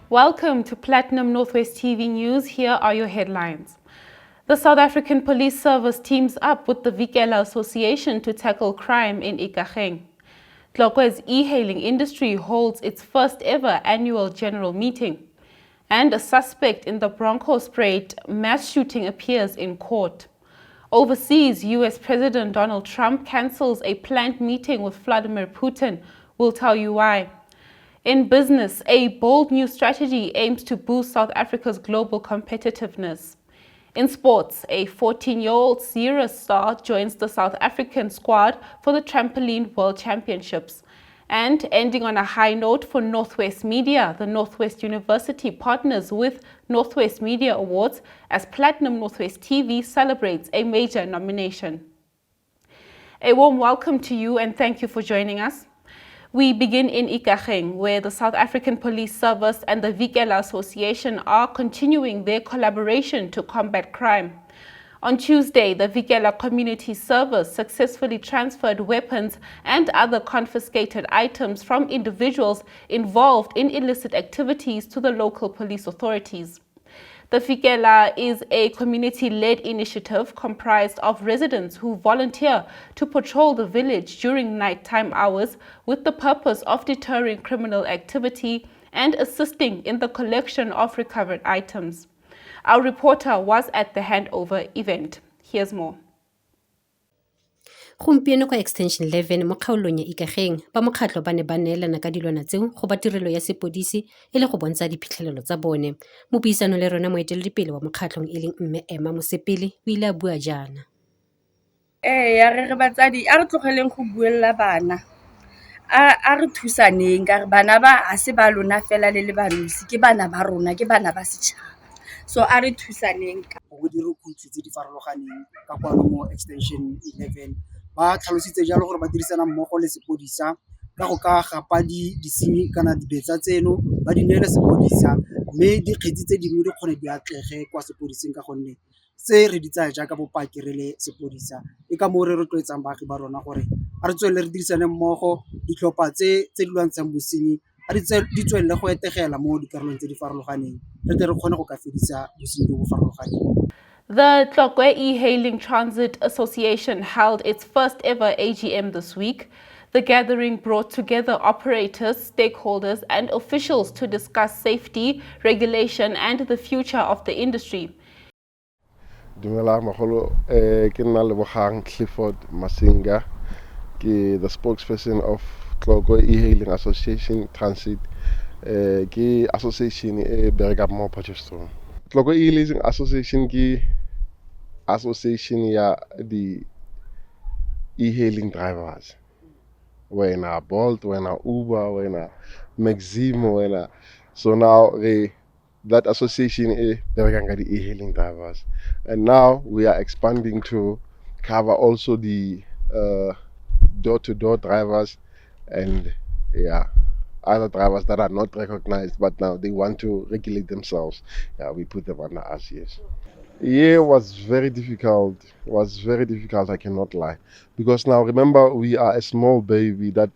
Welcome to Platinum Northwest TV News. Here are your headlines. The South African Police Service teams up with the Vikela Association to tackle crime in Ikageng. Tlokwe's e-hailing industry holds its first ever annual general meeting. And a suspect in the Bronkhorstspruit mass shooting appears in court. Overseas, US President Donald Trump cancels a planned meeting with Vladimir Putin. We'll tell you why. In business, a bold new strategy aims to boost South Africa's global competitiveness. In sports, a 14-year-old Zeerust star joins the South African squad for the Trampoline World Championships. And ending on a high note for Northwest Media, the Northwest University partners with Northwest Media Awards as Platinum Northwest TV celebrates a major nomination. A warm welcome to you and thank you for joining us. We begin in Ikageng, where the South African Police Service and the Vikela Association are continuing their collaboration to combat crime. On Tuesday, the Vikela Community Service successfully transferred weapons and other confiscated items from individuals involved in illicit activities to the local police authorities. The Vikela is a community-led initiative comprised of residents who volunteer to patrol the village during nighttime hours with the purpose of deterring criminal activity and assisting in the collection of recovered items. Our reporter was at the handover event. Here's more. Gompieno kwa extension 11 mo kgaolong ya Ikageng ba mokgatlo ba ne ba neelana ka dilwana tseo go ba tirelo ya sepodisi e le go bontsha diphitlhelelo tsa bone. Mo puisano le rona moeteledipele wa mokgatlong e leng mme Emma Mosepele o ile a bua jaana. Ya re batsadi a re tlogeleng go buella bana a re thusaneng ka re bana ba a se ba lona fela le banosi ke bana ba rona ke bana ba setšhaba so a re thusaneng ka go dirukutse tse di farologaneng ka kwano mo extension 11 ba tlhalositse jalo gore ba dirisana mmogo le sepodisa ka go ka gapa disenyi kana dibetsa tseno ba di neele sepodisa mme dikgetsi tse dingwe di kgone di atlege kwa sepodiseng ka gonne se re di tsaya jaaka bopaki re le sepodisa e ka mo re rotloetsang baagi ba rona gore a re tswelele re dirisane mmogo ditlhopha tse di lwantshang bosenyi a di tswelele go etegela mo dikarolong tse di farologaneng re tle re kgone go ka fedisa bosenyi bo bo farologaneng. The Tlokwe E-Hailing Transit Association held its first ever AGM this week. The gathering brought together operators, stakeholders and officials to discuss safety, regulation and the future of the industry. Dumelang magolo ke nna Lebogang Clifford Masinga ke the spokesperson of Tlokwe E-Hailing Association Transit ke association e bereka mo Potchefstroom. Tlokwe E-Hailing Association ke association ya di e-hailing drivers. Wena Bolt, wena Uber, wena Maximo, wena. So now that association is the e-hailing drivers. And now we are expanding to cover also the door-to-door drivers and other drivers that are not recognized, but now they want to regulate themselves. Yeah, we put them under us, yes. Yeah, it was very difficult. I cannot lie. Because now remember, we are a small baby that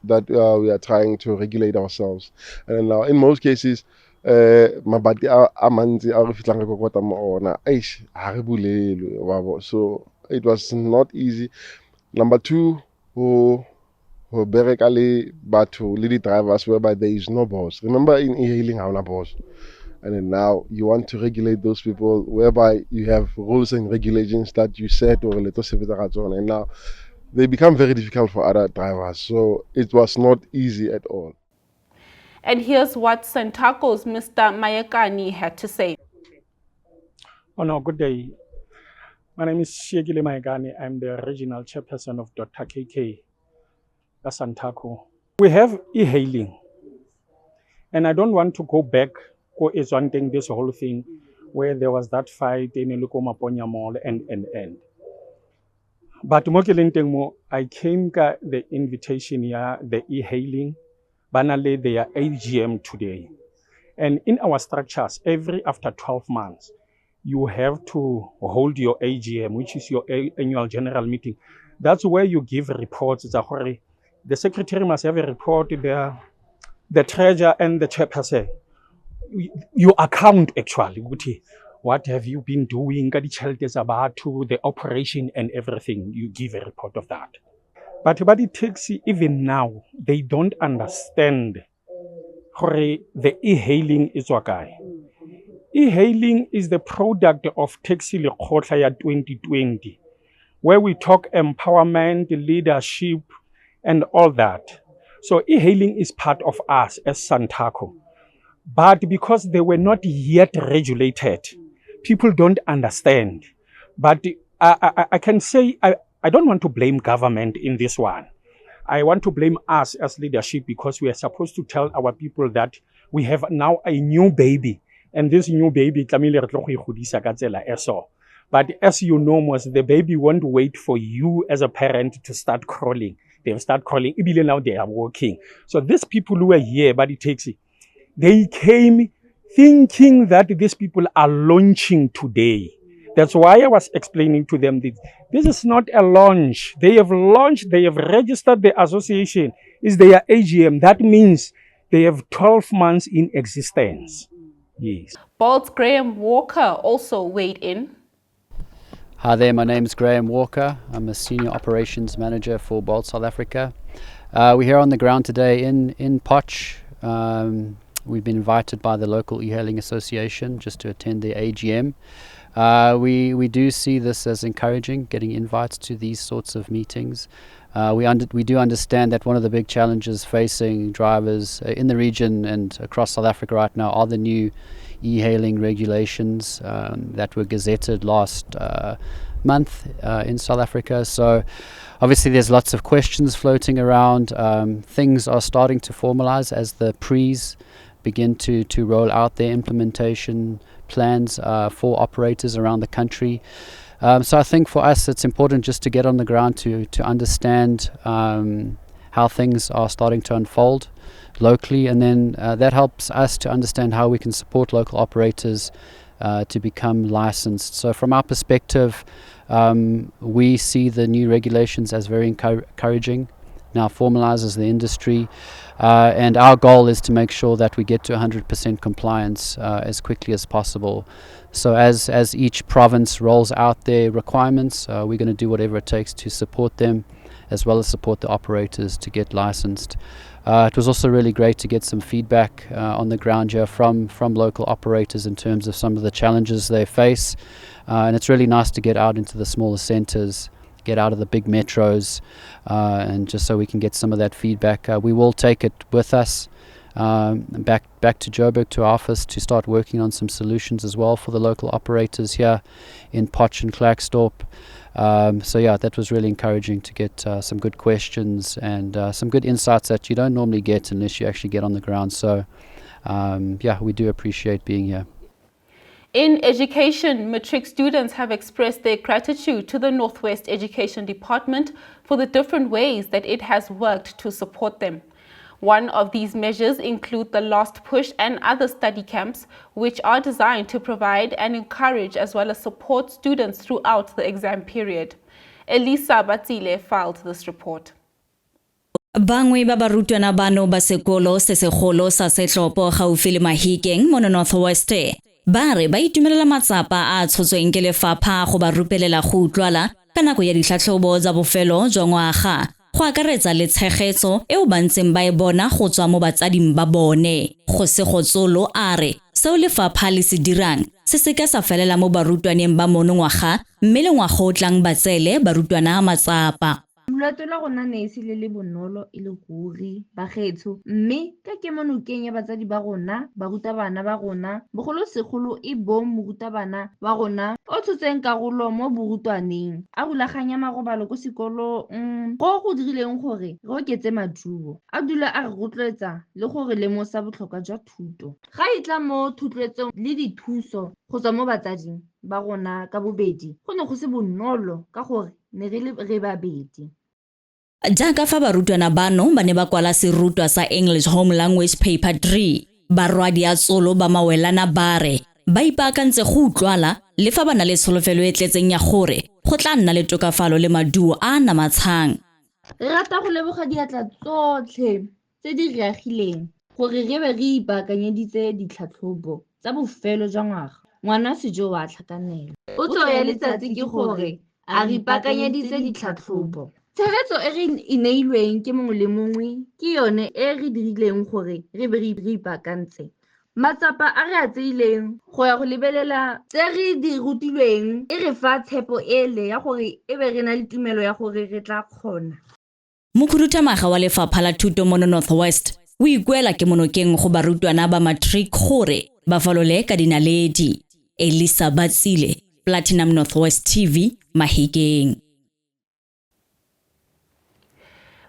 we are trying to regulate ourselves. And now in most cases, mabati a mantsi a re fitlang go kota mo ona ha re bulelwe wa bo. So it was not easy. Number two, who bereka le batho le di drivers whereby there is no boss. Remember in e-hailing ha ona boss. And then now you want to regulate those people whereby you have rules and regulations that you set or and now they become very difficult for other drivers. So it was not easy at all. And here's what Santaco's Mr. Mayekani had to say. Oh no, good day. My name is Shegile Mayekani. I'm the regional chairperson of Dr. KK at Santaco. We have e-hailing. And I don't want to go back is one thing, this whole thing where there was that fight in Lukoma Ponya Mall and. But I came got the invitation here, the e-hailing, banale their AGM today. And in our structures, after 12 months, you have to hold your AGM, which is your annual general meeting. That's where you give reports. The secretary must have a report, the treasurer and the chairperson. you account actually what have you been doing, the operation and everything. You give a report of that. But the taxi, even now, they don't understand the e-hailing is wakai. E-hailing is the product of Taxi Lekgotla ya 2020, where we talk empowerment, leadership, and all that. So e-hailing is part of us as Santaco. But because they were not yet regulated, people don't understand. But I can say, I don't want to blame government in this one. I want to blame us as leadership because we are supposed to tell our people that we have now a new baby. And this new baby, but as you know, most the baby won't wait for you as a parent to start crawling. They'll start crawling. Even now they are walking. So these people who are here, but it takes it. They came thinking that these people are launching today. That's why I was explaining to them that this is not a launch. They have launched, they have registered the association. It's their AGM. That means they have 12 months in existence. Yes. Bolt's Graham Walker also weighed in. Hi there, my name is Graham Walker. I'm a Senior Operations Manager for Bolt South Africa. We're here on the ground today in Potch. We've been invited by the local e-hailing association just to attend the AGM. We do see this as encouraging, getting invites to these sorts of meetings. We do understand that one of the big challenges facing drivers in the region and across South Africa right now are the new e-hailing regulations that were gazetted last month in South Africa. So obviously there's lots of questions floating around. Things are starting to formalize as the PREs begin to roll out their implementation plans for operators around the country. So I think for us it's important just to get on the ground to understand how things are starting to unfold locally, and then that helps us to understand how we can support local operators to become licensed. So from our perspective, we see the new regulations as very encouraging. Now formalizes the industry, and our goal is to make sure that we get to 100% compliance as quickly as possible. So as each province rolls out their requirements, we're going to do whatever it takes to support them, as well as support the operators to get licensed. It was also really great to get some feedback on the ground here from local operators in terms of some of the challenges they face, and it's really nice to get out into the smaller centres, get out of the big metros, and just so we can get some of that feedback. We will take it with us back to Joburg, to our office, to start working on some solutions as well for the local operators here in Potch and Klerksdorp. So yeah, that was really encouraging to get some good questions and some good insights that you don't normally get unless you actually get on the ground. So yeah, we do appreciate being here. In education, matric students have expressed their gratitude to the Northwest Education Department for the different ways that it has worked to support them. One of these measures include the Last Push and other study camps, which are designed to provide and encourage as well as support students throughout the exam period. Elisa Batsile filed this report. Bangwe ba barutwana bano ba sekolo se segolo sa Setlhopo gaufi le Mahikeng mo Northwest ba re ba itumelela matsapa a tshotsweng ke lefapha go ba rupelela go utlwala ka nako ya ditlhatlhobo tsa bofelo jwa ngwaga, go akaretsa le tshegetso eo ba ntseng ba e bona go tswa mo batsading ba bone. Go se go tsolo a re seo lefapha le se dirang se se ka sa felela mo barutwaneng ba monongwaga, mme le ngwaga o tlang ba tsele barutwana matsapa. Molato la gona ne se le bonolo e le ruri ba getso, mme ka kemonokeng ya batsadi ba rona, barutabana ba rona, bogolo segolo e bong morutabana wa rona o tshotseng karolo mo borutwaneng a rulaganya marobalo ko sekolong go dirileng gore re oketse maduo a dula a re rotloetsa le gore lemosa botlhokwa jwa thuto. Ga e tla mo thotloetsong le dithuso go tswa mo batsading ba rona ka bobedi, go ne go se bonolo ka gore ne re babedi. Jaaka fa barutwana bano ba ne ba kwala serutwa sa English Home Language Paper 3, barwadi a tsolo ba mawelana bare ba ipaakantse go utlwala le fa bana le tsholofelo e tletseng ya gore go tla nna le tokafalo le maduo a namatshang. Re rata go leboga diatla tsotlhe tse di reagileng gore re be re ipaakanyeditse ditlhatlhobo tsa bofelo jwa ngwaga. Ngwana Sejo wa tlhakanela. Potso ya letsatsi ke gore a re ipaakanyeditse ditlhatlhobo. Tshegetso e re e neilweng ke mongwe le mongwe ke yone e re dirileng gore re be re ipaakantse. Matsapa a re a tseileng go ya go lebelela tse re di rutilweng e re fa tshepo ele ya gore e be re na le tumelo ya gore re tla kgona. Mokhuduthamaga wa lefapha la thuto mo Northwest o ikuela ke monokeng go barutwana ba matric gore ba falole ka dinaledi. Elisa Batsile, Platinum Northwest TV, Mahikeng.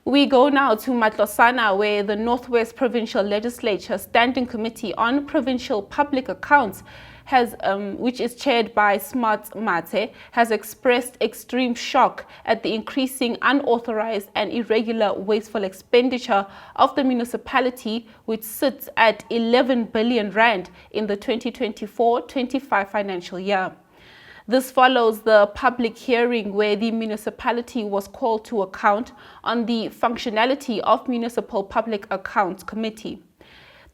We go now to Matlosana, where the Northwest Provincial Legislature Standing Committee on Provincial Public Accounts has, which is chaired by Smart Mate, has expressed extreme shock at the increasing unauthorized and irregular wasteful expenditure of the municipality, which sits at 11 billion rand in the 2024-25 financial year. This follows the public hearing where the municipality was called to account on the functionality of Municipal Public Accounts Committee.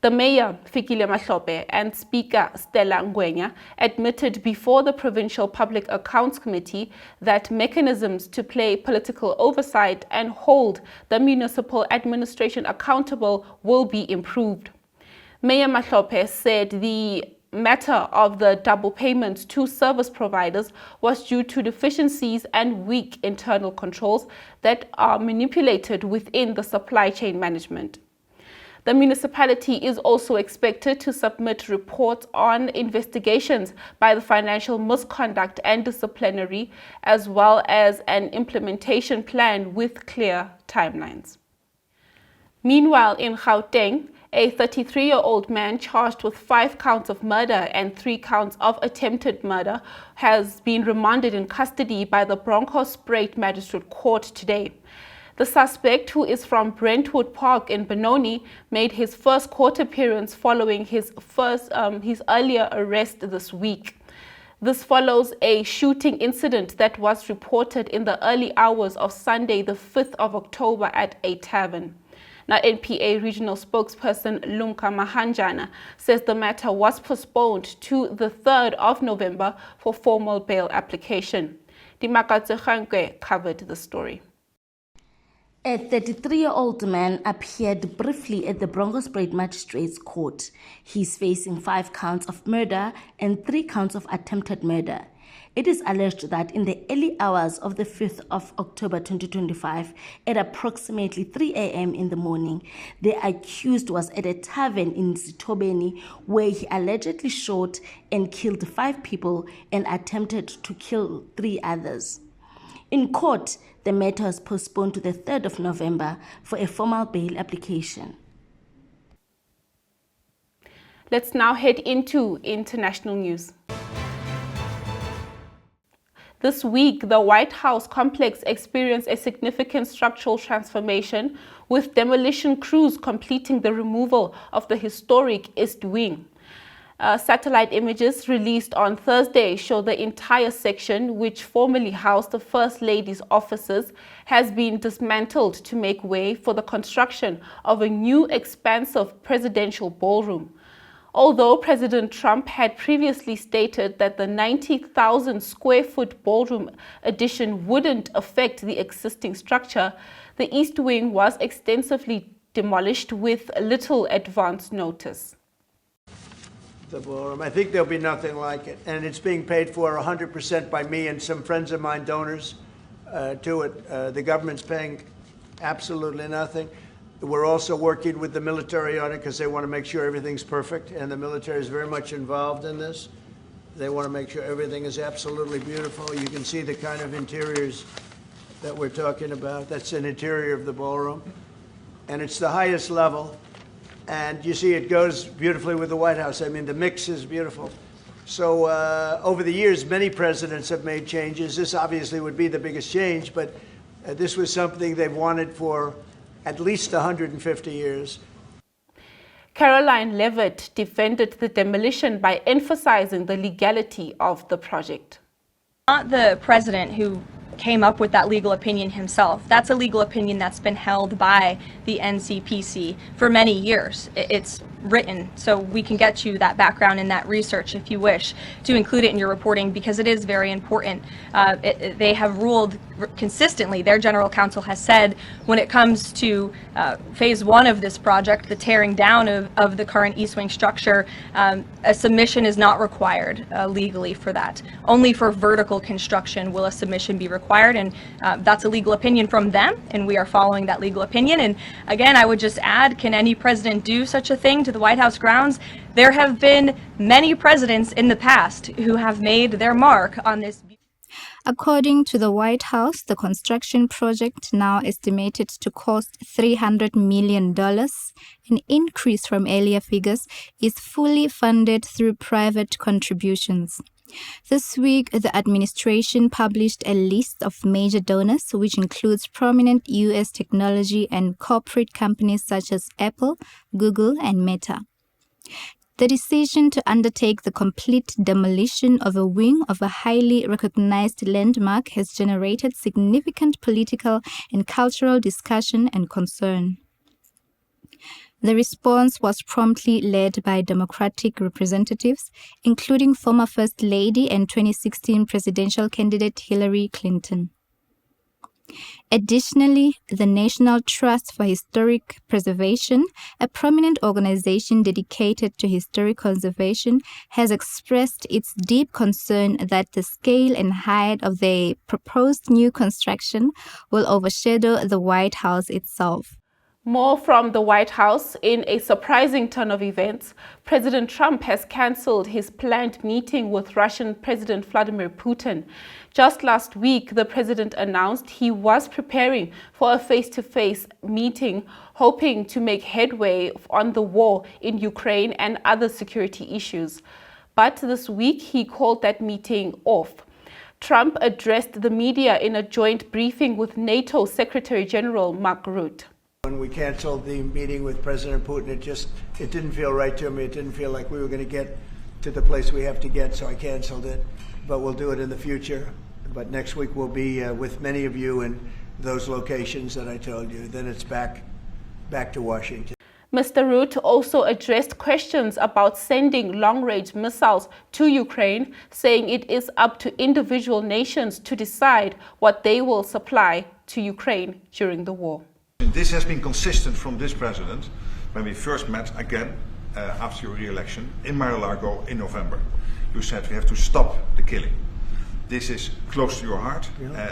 The Mayor, Vikela, and Speaker Stella Ngwenya admitted before the Provincial Public Accounts Committee that mechanisms to play political oversight and hold the municipal administration accountable will be improved. Mayor Matlope said the matter of the double payments to service providers was due to deficiencies and weak internal controls that are manipulated within the supply chain management. The municipality is also expected to submit reports on investigations by the Financial Misconduct and Disciplinary, as well as an implementation plan with clear timelines. Meanwhile, in Gauteng, a 33-year-old man charged with 5 counts of murder and 3 counts of attempted murder has been remanded in custody by the Bronkhorstspruit Magistrate Court today. The suspect, who is from Brentwood Park in Benoni, made his first court appearance following his earlier arrest this week. This follows a shooting incident that was reported in the early hours of Sunday, the 5th of October at a tavern. Now, NPA regional spokesperson Lumka Mahanjana says the matter was postponed to the 3rd of November for formal bail application. Dimakatse Khankwe covered the story. A 33-year-old man appeared briefly at the Bronkhorstspruit Magistrates Court. He's facing 5 counts of murder and 3 counts of attempted murder. It is alleged that in the early hours of the 5th of October 2025, at approximately 3 a.m. in the morning, the accused was at a tavern in Sitobeni where he allegedly shot and killed 5 people and attempted to kill 3 others. In court, the matter was postponed to the 3rd of November for a formal bail application. Let's now head into international news. This week, the White House complex experienced a significant structural transformation, with demolition crews completing the removal of the historic East Wing. Satellite images released on Thursday show the entire section, which formerly housed the First Lady's offices, has been dismantled to make way for the construction of a new expansive presidential ballroom. Although President Trump had previously stated that the 90,000 square foot ballroom addition wouldn't affect the existing structure, the East Wing was extensively demolished with little advance notice. The ballroom, I think there'll be nothing like it, and it's being paid for 100% by me and some friends of mine, donors to it. The government's paying absolutely nothing. We're also working with the military on it because they want to make sure everything's perfect, and the military is very much involved in this. They want to make sure everything is absolutely beautiful. You can see the kind of interiors that we're talking about. That's an interior of the ballroom, and it's the highest level. And you see it goes beautifully with the White House. I mean, the mix is beautiful. So over the years, many presidents have made changes. This obviously would be the biggest change, but this was something they've wanted for at least 150 years. Caroline Levitt defended the demolition by emphasizing the legality of the project. Not the president who came up with that legal opinion himself. That's a legal opinion that's been held by the NCPC for many years. It's written, so we can get you that background and that research if you wish to include it in your reporting, because it is very important. They have ruled consistently, their general counsel has said, when it comes to phase one of this project, the tearing down of the current East Wing structure, a submission is not required legally for that. Only for vertical construction will a submission be required, and that's a legal opinion from them, and we are following that legal opinion. And again, I would just add, can any president do such a thing to the White House grounds? There have been many presidents in the past who have made their mark on this. According to the White House, the construction project, now estimated to cost $300 million, an increase from earlier figures, is fully funded through private contributions. This week, the administration published a list of major donors, which includes prominent U.S. technology and corporate companies such as Apple, Google, and Meta. The decision to undertake the complete demolition of a wing of a highly recognized landmark has generated significant political and cultural discussion and concern. The response was promptly led by Democratic representatives, including former First Lady and 2016 presidential candidate Hillary Clinton. Additionally, the National Trust for Historic Preservation, a prominent organization dedicated to historic conservation, has expressed its deep concern that the scale and height of the proposed new construction will overshadow the White House itself. More from the White House. In a surprising turn of events, President Trump has cancelled his planned meeting with Russian President Vladimir Putin. Just last week, the president announced he was preparing for a face-to-face meeting, hoping to make headway on the war in Ukraine and other security issues. But this week, he called that meeting off. Trump addressed the media in a joint briefing with NATO Secretary General Mark Rutte. When we canceled the meeting with President Putin, it didn't feel right to me. It didn't feel like we were going to get to the place we have to get, so I canceled it. But we'll do it in the future. But next week we'll be with many of you in those locations that I told you. Then it's back to Washington. Mr. Rutte also addressed questions about sending long-range missiles to Ukraine, saying it is up to individual nations to decide what they will supply to Ukraine during the war. This has been consistent from this president when we first met again after your re-election in Mar-a-Lago in November. You said we have to stop the killing. This is close to your heart,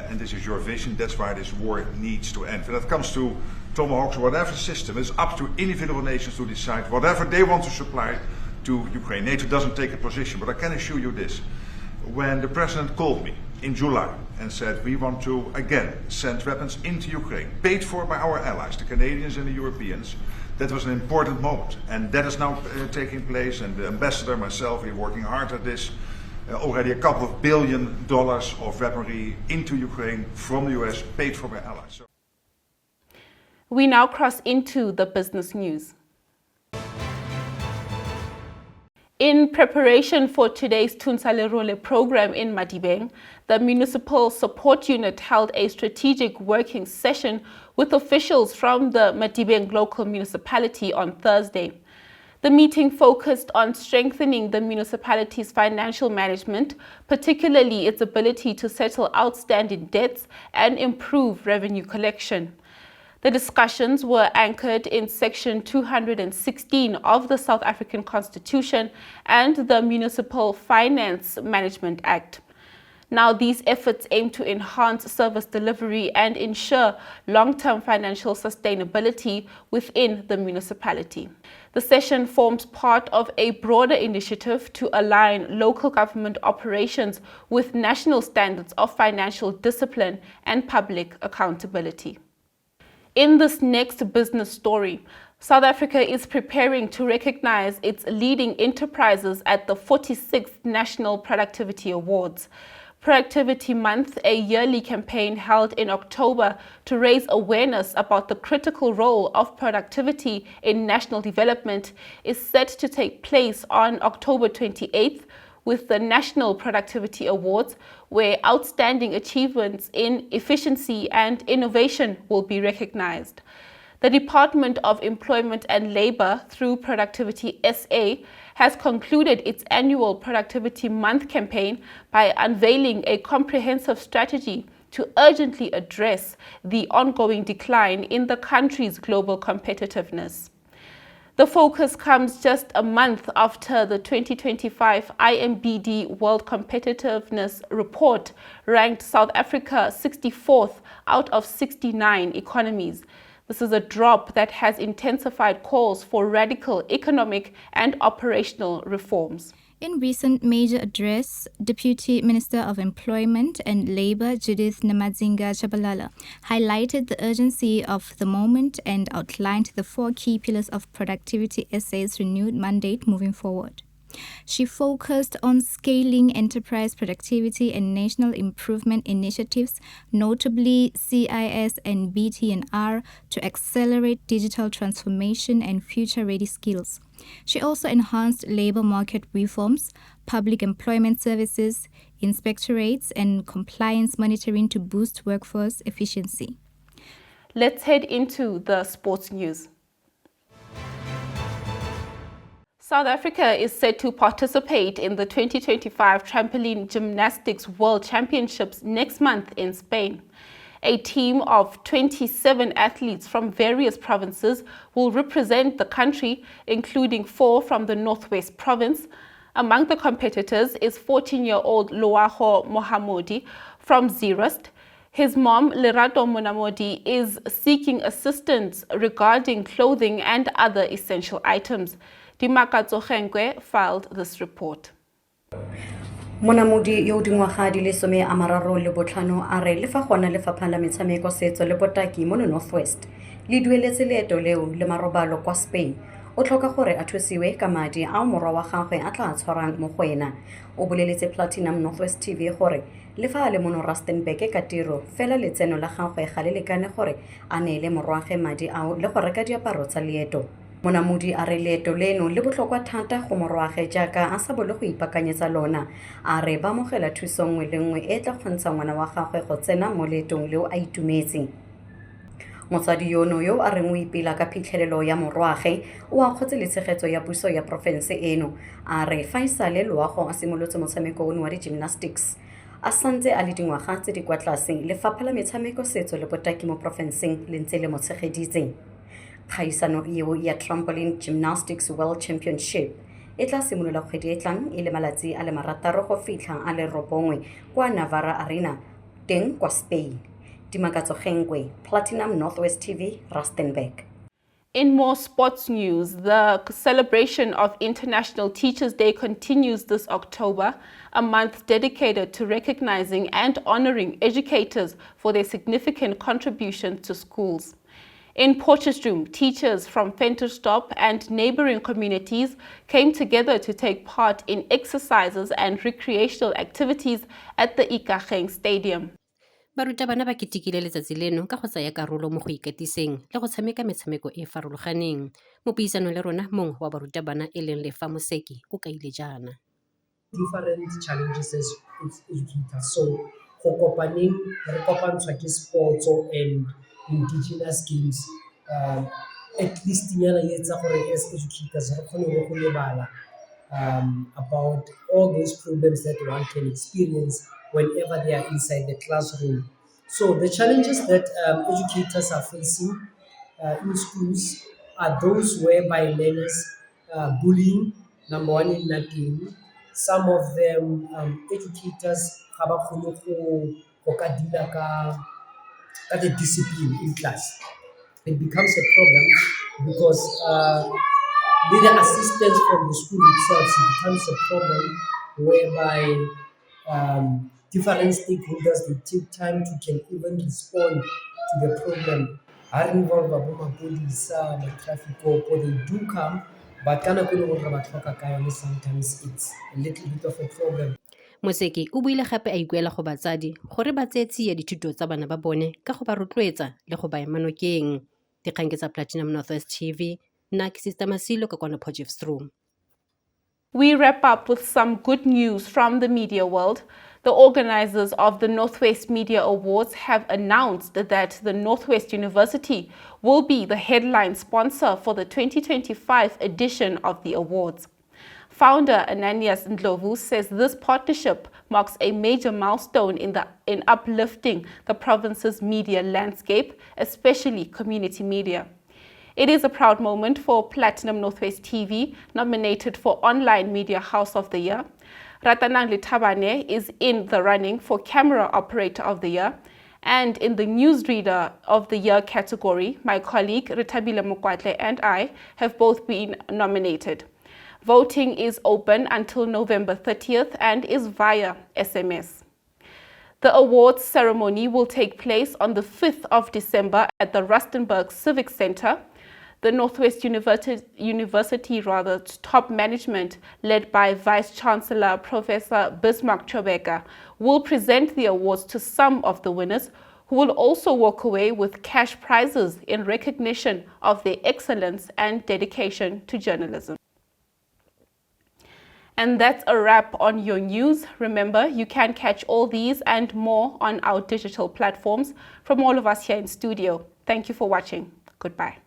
and this is your vision. That's why this war needs to end. When it comes to tomahawks or whatever system, it's up to individual nations to decide whatever they want to supply to Ukraine. NATO doesn't take a position, but I can assure you this. When the president called me in July and said we want to again send weapons into Ukraine, paid for by our allies, the Canadians and the Europeans, that was an important moment. And that is now taking place, and the ambassador, myself, we're working hard at this. Already a couple of $1 billion of weaponry into Ukraine from the US, paid for by allies. So we now cross into the business news. In preparation for today's Thuntsa Lerole Program in Madibeng, the Municipal Support Unit held a strategic working session with officials from the Madibeng local municipality on Thursday. The meeting focused on strengthening the municipality's financial management, particularly its ability to settle outstanding debts and improve revenue collection. The discussions were anchored in Section 216 of the South African Constitution and the Municipal Finance Management Act. Now, these efforts aim to enhance service delivery and ensure long-term financial sustainability within the municipality. The session forms part of a broader initiative to align local government operations with national standards of financial discipline and public accountability. In this next business story, South Africa is preparing to recognize its leading enterprises at the 46th National Productivity Awards. Productivity Month, a yearly campaign held in October to raise awareness about the critical role of productivity in national development, is set to take place on October 28th, with the National Productivity Awards, where outstanding achievements in efficiency and innovation will be recognized. The Department of Employment and Labor, through Productivity SA, has concluded its annual Productivity Month campaign by unveiling a comprehensive strategy to urgently address the ongoing decline in the country's global competitiveness. The focus comes just a month after the 2025 IMBD World Competitiveness Report ranked South Africa 64th out of 69 economies. This is a drop that has intensified calls for radical economic and operational reforms. In recent major address, Deputy Minister of Employment and Labour Judith Namadzinga Chabalala highlighted the urgency of the moment and outlined the 4 key pillars of Productivity SA's renewed mandate moving forward. She focused on scaling enterprise productivity and national improvement initiatives, notably CIS and BT&R, to accelerate digital transformation and future-ready skills. She also enhanced labor market reforms, public employment services, inspectorates, and compliance monitoring to boost workforce efficiency. Let's head into the sports news. South Africa is set to participate in the 2025 Trampoline Gymnastics World Championships next month in Spain. A team of 27 athletes from various provinces will represent the country, including 4 from the Northwest province. Among the competitors is 14-year-old Loago Mohamodi from Zeerust. His mom, Lerato Monamodi, is seeking assistance regarding clothing and other essential items. Dimaka filed this report. Monamodi yo dingwaga di le 35 a re le fa gona lefapha la metshameko setso le botaki mo Northwest le dueletse leeto leo le marobalo kwa Spain. O tlhoka gore a thusiwe ka madi a morwa wa gagwe a tla tshwarang mo go ena. O boleletse PlatinunNorthWestTV gore le fa le mo Rustenburg ka tiro fela letseno la gagwe ga le lekane gore a neele morwagwe madi ao le go reka diaparo tsa leeto. Monamodi a re leeto leno le botlhokwa thata go morwagwe jaaka a sa bole go ipakanyetsa lona. A re ba mogela thuso nngwe le nngwe e tla kgontsha ngwana wa gagwe go tsena mo leetong leo a itumetse. Motsadi yono yo a reng o ipela ka phitlhelelo ya morwagwe o a kgotse le tshegetso ya puso ya profense eno. A re fa isale Loago a simolotse motshameko ono wa di-gymnastics a santse a le dingwaga tse di kwa tlase lefapha la metshameko setso le botaki mo profenseng le ntse le mo tshegeditse. Kgaisano eo ya Trampoline Gymnastics World Championship e tla simolola kgwedi e tlang e le malatsi a le 6 go fitlha a le 9 kwa Navarra Arena teng kwa Spain. Dimakatsogengwe, PlatinunNorthWestTV, Rustenburg. In more sports news, the celebration of International Teachers' Day continues this October, a month dedicated to recognizing and honoring educators for their significant contribution to schools. In Potchefstroom, teachers from Ventersdorp and neighboring communities came together to take part in exercises and recreational activities at the Ikageng Stadium. Barutabana ba ketikile letsatsi leno ka go tsaya karolo mo go ikatiseng le go tshameka metshameko e farologaneng. Mo puisano le rona mong wa barutabana e leng Lefa Moseki o kaile jaana. Different challenges as educators. So go kopaneng re kopantshwa ke sports and indigenous games. At least nyana yetsa gore as educators re kgone go lebala about all those problems that one can experience whenever they are inside the classroom. So the challenges that educators are facing in schools are those whereby learners bullying, number one in Natin. Some of them educators have the discipline in class. It becomes a problem because with the assistance from the school itself, it becomes a problem whereby different stakeholders will take time to can even respond to the problem. I involve police, traffic cop, they do come, but sometimes it's a little bit of a problem. Moseki o buile gape a ikuela go batsadi gore ba tseye tsia dithuto tsa bana ba bone ka go ba rotloetsa le go ba emanokeng. Dikgang ke tsa Platinum Northwest TV, nna ke Sister Masilo ka kwana Potchefstroom. we wrap up with some good news from the media world. The organizers of the Northwest Media Awards have announced that the Northwest University will be the headline sponsor for the 2025 edition of the awards. Founder Ananias Ndlovu says this partnership marks a major milestone in uplifting the province's media landscape, especially community media. It is a proud moment for Platinum Northwest TV, nominated for Online Media House of the Year. Ratanang Lithabane is in the running for Camera Operator of the Year. And in the Newsreader of the Year category, my colleague Ritabile Mokwatle and I have both been nominated. Voting is open until November 30th and is via SMS. The awards ceremony will take place on the 5th of December at the Rustenburg Civic Center. The Northwest University top management, led by Vice-Chancellor Professor Bismarck Chobeka, will present the awards to some of the winners, who will also walk away with cash prizes in recognition of their excellence and dedication to journalism. And that's a wrap on your news. Remember, you can catch all these and more on our digital platforms. From all of us here in studio, thank you for watching. Goodbye.